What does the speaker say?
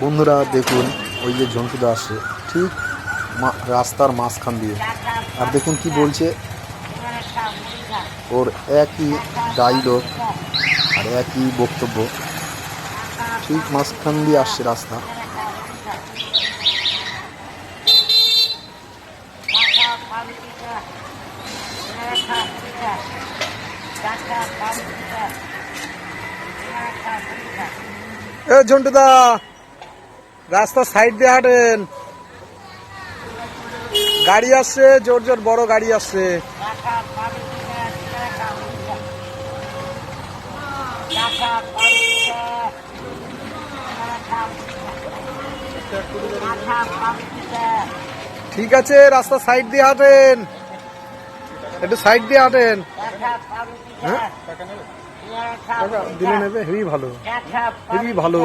বন্ধুরা দেখুন, ওই যে ঝন্টুদা আসে ঠিক রাস্তার মাঝখান দিয়ে, আর দেখুন কি বলছে। ওর একই ডায়লগ আর একই বক্তব্য, ঠিক মাঝখান দিয়ে আসছে রাস্তা। এ ঝন্টুদা, রাস্তার সাইড দিয়ে হাঁটেন, গাড়ি আসছে, জোর জোর বড় গাড়ি আসছে। ঠিক আছে, রাস্তা সাইড দিয়ে হাঁটেন, একটু সাইড দিয়ে হাঁটেন। হ্যাঁ, দিলে নেবে, হেবি ভালো, হেবি ভালো।